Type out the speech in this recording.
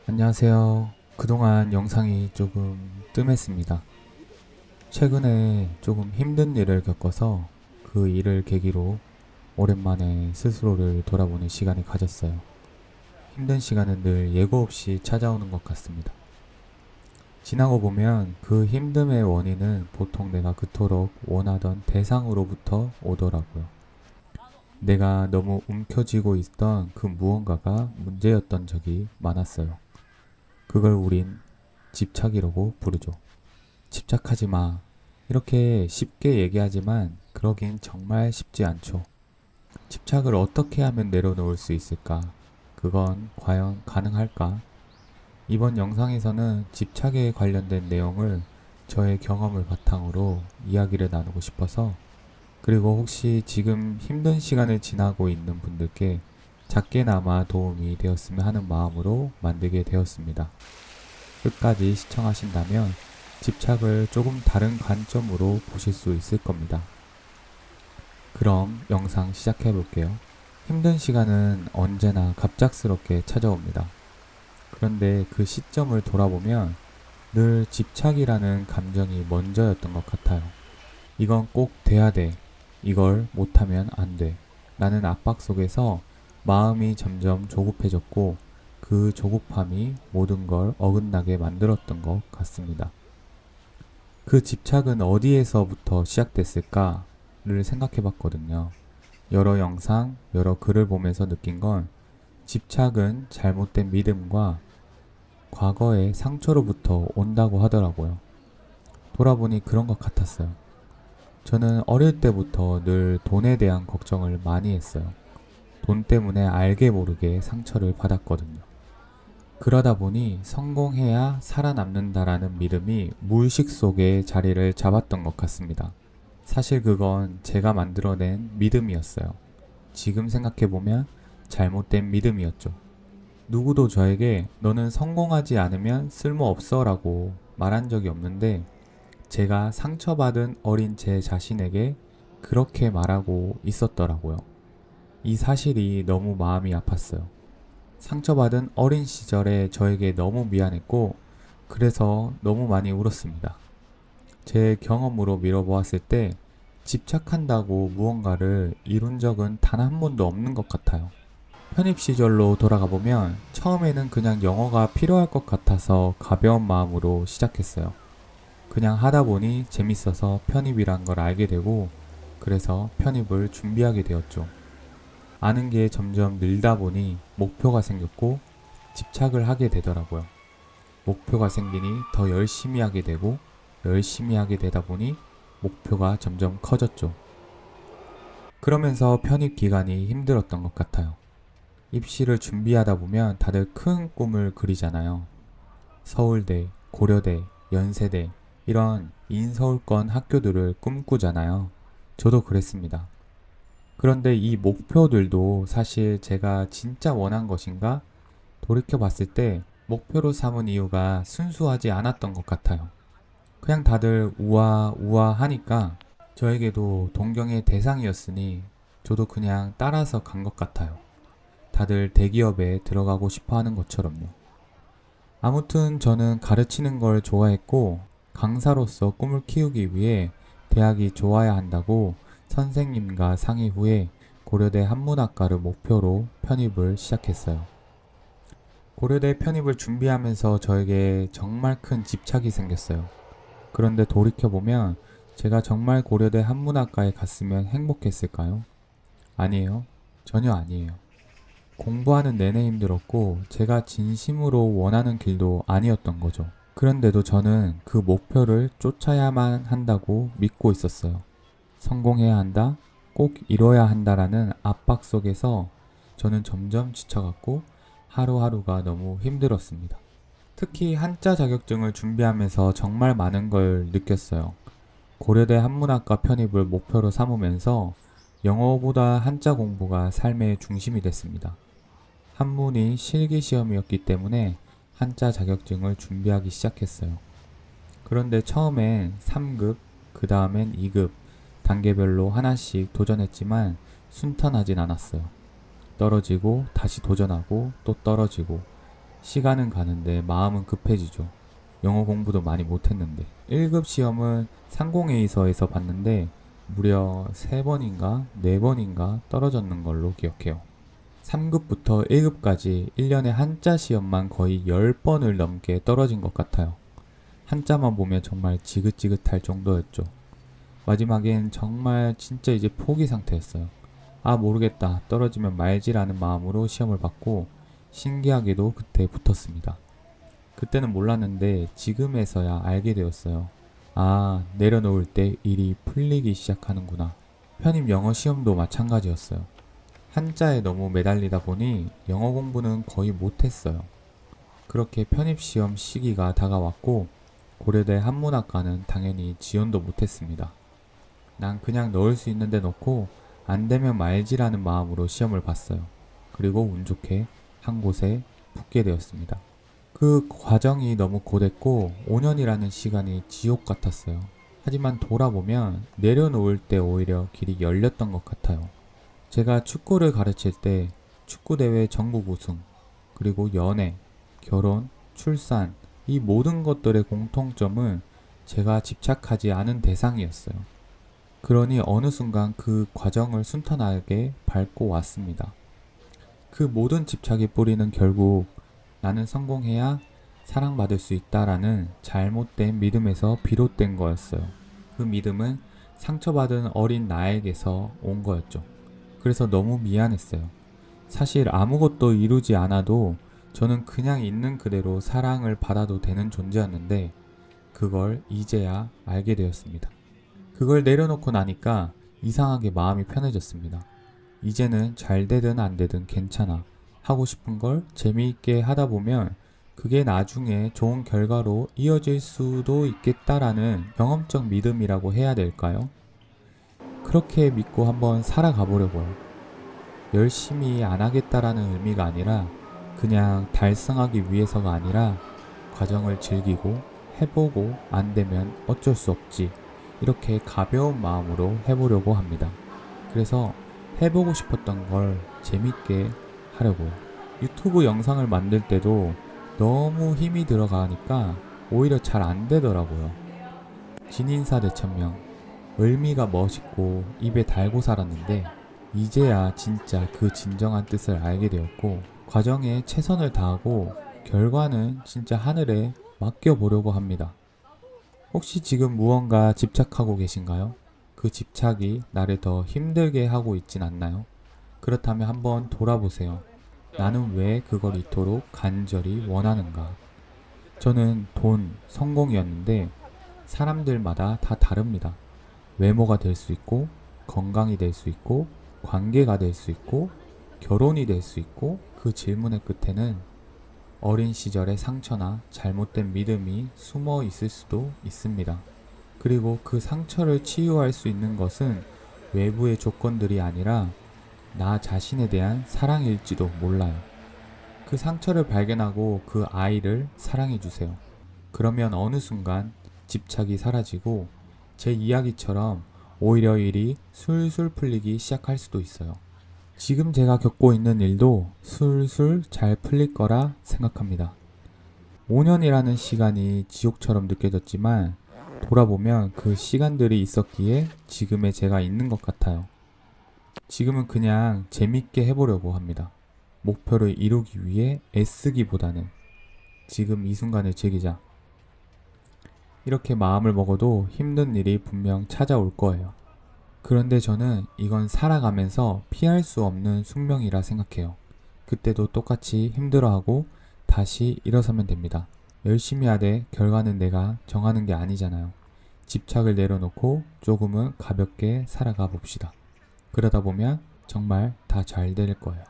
안녕하세요. 그동안 영상이 조금 뜸했습니다. 최근에 조금 힘든 일을 겪어서 그 일을 계기로 오랜만에 스스로를 돌아보는 시간을 가졌어요. 힘든 시간은 늘 예고 없이 찾아오는 것 같습니다. 지나고 보면 그 힘듦의 원인은 보통 내가 그토록 원하던 대상으로부터 오더라고요. 내가 너무 움켜쥐고 있던 그 무언가가 문제였던 적이 많았어요. 그걸 우린 집착이라고 부르죠. 집착하지 마. 이렇게 쉽게 얘기하지만 그러긴 정말 쉽지 않죠. 집착을 어떻게 하면 내려놓을 수 있을까? 그건 과연 가능할까? 이번 영상에서는 집착에 관련된 내용을 저의 경험을 바탕으로 이야기를 나누고 싶어서, 그리고 혹시 지금 힘든 시간을 지나고 있는 분들께 작게나마 도움이 되었으면 하는 마음으로 만들게 되었습니다. 끝까지 시청하신다면 집착을 조금 다른 관점으로 보실 수 있을 겁니다. 그럼 영상 시작해 볼게요. 힘든 시간은 언제나 갑작스럽게 찾아옵니다. 그런데 그 시점을 돌아보면 늘 집착이라는 감정이 먼저였던 것 같아요. 이건 꼭 돼야 돼. 이걸 못하면 안 돼. 라는 압박 속에서 마음이 점점 조급해졌고, 그 조급함이 모든 걸 어긋나게 만들었던 것 같습니다. 그 집착은 어디에서부터 시작됐을까를 생각해 봤거든요. 여러 영상, 여러 글을 보면서 느낀 건 집착은 잘못된 믿음과 과거의 상처로부터 온다고 하더라고요. 돌아보니 그런 것 같았어요. 저는 어릴 때부터 늘 돈에 대한 걱정을 많이 했어요. 돈 때문에 알게 모르게 상처를 받았거든요. 그러다 보니 성공해야 살아남는다라는 믿음이 무의식 속에 자리를 잡았던 것 같습니다. 사실 그건 제가 만들어낸 믿음이었어요. 지금 생각해보면 잘못된 믿음이었죠. 누구도 저에게 너는 성공하지 않으면 쓸모없어 라고 말한 적이 없는데, 제가 상처받은 어린 제 자신에게 그렇게 말하고 있었더라고요. 이 사실이 너무 마음이 아팠어요. 상처받은 어린 시절에 저에게 너무 미안했고, 그래서 너무 많이 울었습니다. 제 경험으로 미뤄보았을 때 집착한다고 무언가를 이룬 적은 단 한 번도 없는 것 같아요. 편입 시절로 돌아가 보면 처음에는 그냥 영어가 필요할 것 같아서 가벼운 마음으로 시작했어요. 그냥 하다 보니 재밌어서 편입이란 걸 알게 되고, 그래서 편입을 준비하게 되었죠. 아는 게 점점 늘다 보니 목표가 생겼고 집착을 하게 되더라고요. 목표가 생기니 더 열심히 하게 되고, 열심히 하게 되다 보니 목표가 점점 커졌죠. 그러면서 편입 기간이 힘들었던 것 같아요. 입시를 준비하다 보면 다들 큰 꿈을 그리잖아요. 서울대, 고려대, 연세대, 이런 인서울권 학교들을 꿈꾸잖아요. 저도 그랬습니다. 그런데 이 목표들도 사실 제가 진짜 원한 것인가? 돌이켜 봤을 때 목표로 삼은 이유가 순수하지 않았던 것 같아요. 그냥 다들 우아, 우아 하니까 저에게도 동경의 대상이었으니 저도 그냥 따라서 간 것 같아요. 다들 대기업에 들어가고 싶어 하는 것처럼요. 아무튼 저는 가르치는 걸 좋아했고, 강사로서 꿈을 키우기 위해 대학이 좋아야 한다고 선생님과 상의 후에 고려대 한문학과를 목표로 편입을 시작했어요. 고려대 편입을 준비하면서 저에게 정말 큰 집착이 생겼어요. 그런데 돌이켜보면 제가 정말 고려대 한문학과에 갔으면 행복했을까요? 아니에요. 전혀 아니에요. 공부하는 내내 힘들었고 제가 진심으로 원하는 길도 아니었던 거죠. 그런데도 저는 그 목표를 쫓아야만 한다고 믿고 있었어요. 성공해야 한다, 꼭 이뤄야 한다라는 압박 속에서 저는 점점 지쳐갔고 하루하루가 너무 힘들었습니다. 특히 한자 자격증을 준비하면서 정말 많은 걸 느꼈어요. 고려대 한문학과 편입을 목표로 삼으면서 영어보다 한자 공부가 삶의 중심이 됐습니다. 한문이 실기시험이었기 때문에 한자 자격증을 준비하기 시작했어요. 그런데 처음엔 3급, 그 다음엔 2급, 단계별로 하나씩 도전했지만 순탄하진 않았어요. 떨어지고 다시 도전하고 또 떨어지고, 시간은 가는데 마음은 급해지죠. 영어 공부도 많이 못했는데. 1급 시험은 상공회의서에서 봤는데 무려 3번인가 4번인가 떨어졌는 걸로 기억해요. 3급부터 1급까지 1년에 한자 시험만 거의 10번을 넘게 떨어진 것 같아요. 한자만 보면 정말 지긋지긋할 정도였죠. 마지막엔 정말 진짜 이제 포기 상태였어요. 아, 모르겠다. 떨어지면 말지라는 마음으로 시험을 받고 신기하게도 그때 붙었습니다. 그때는 몰랐는데 지금에서야 알게 되었어요. 아, 내려놓을 때 일이 풀리기 시작하는구나. 편입 영어 시험도 마찬가지였어요. 한자에 너무 매달리다 보니 영어 공부는 거의 못했어요. 그렇게 편입 시험 시기가 다가왔고 고려대 한문학과는 당연히 지원도 못했습니다. 난 그냥 넣을 수 있는데 넣고 안 되면 말지라는 마음으로 시험을 봤어요. 그리고 운 좋게 한 곳에 붙게 되었습니다. 그 과정이 너무 고됐고 5년이라는 시간이 지옥 같았어요. 하지만 돌아보면 내려놓을 때 오히려 길이 열렸던 것 같아요. 제가 축구를 가르칠 때 축구대회 전국 우승, 그리고 연애, 결혼, 출산, 이 모든 것들의 공통점은 제가 집착하지 않은 대상이었어요. 그러니 어느 순간 그 과정을 순탄하게 밟고 왔습니다. 그 모든 집착의 뿌리는 결국 나는 성공해야 사랑받을 수 있다라는 잘못된 믿음에서 비롯된 거였어요. 그 믿음은 상처받은 어린 나에게서 온 거였죠. 그래서 너무 미안했어요. 사실 아무것도 이루지 않아도 저는 그냥 있는 그대로 사랑을 받아도 되는 존재였는데 그걸 이제야 알게 되었습니다. 그걸 내려놓고 나니까 이상하게 마음이 편해졌습니다. 이제는 잘 되든 안 되든 괜찮아. 하고 싶은 걸 재미있게 하다 보면 그게 나중에 좋은 결과로 이어질 수도 있겠다라는 경험적 믿음이라고 해야 될까요? 그렇게 믿고 한번 살아가 보려고요. 열심히 안 하겠다라는 의미가 아니라 그냥 달성하기 위해서가 아니라 과정을 즐기고 해보고 안 되면 어쩔 수 없지. 이렇게 가벼운 마음으로 해보려고 합니다. 그래서 해보고 싶었던 걸 재밌게 하려고요. 유튜브 영상을 만들 때도 너무 힘이 들어가니까 오히려 잘 안 되더라고요. 진인사 대천명, 의미가 멋있고 입에 달고 살았는데 이제야 진짜 그 진정한 뜻을 알게 되었고 과정에 최선을 다하고 결과는 진짜 하늘에 맡겨보려고 합니다. 혹시 지금 무언가 집착하고 계신가요? 그 집착이 나를 더 힘들게 하고 있진 않나요? 그렇다면 한번 돌아보세요. 나는 왜 그걸 이토록 간절히 원하는가? 저는 돈, 성공이었는데 사람들마다 다 다릅니다. 외모가 될 수 있고, 건강이 될 수 있고, 관계가 될 수 있고, 결혼이 될 수 있고, 그 질문의 끝에는 어린 시절의 상처나 잘못된 믿음이 숨어 있을 수도 있습니다. 그리고 그 상처를 치유할 수 있는 것은 외부의 조건들이 아니라 나 자신에 대한 사랑일지도 몰라요. 그 상처를 발견하고 그 아이를 사랑해 주세요. 그러면 어느 순간 집착이 사라지고 제 이야기처럼 오히려 일이 술술 풀리기 시작할 수도 있어요. 지금 제가 겪고 있는 일도 술술 잘 풀릴 거라 생각합니다. 5년이라는 시간이 지옥처럼 느껴졌지만 돌아보면 그 시간들이 있었기에 지금의 제가 있는 것 같아요. 지금은 그냥 재밌게 해보려고 합니다. 목표를 이루기 위해 애쓰기보다는 지금 이 순간을 즐기자. 이렇게 마음을 먹어도 힘든 일이 분명 찾아올 거예요. 그런데 저는 이건 살아가면서 피할 수 없는 숙명이라 생각해요. 그때도 똑같이 힘들어하고 다시 일어서면 됩니다. 열심히 하되 결과는 내가 정하는 게 아니잖아요. 집착을 내려놓고 조금은 가볍게 살아가 봅시다. 그러다 보면 정말 다 잘 될 거예요.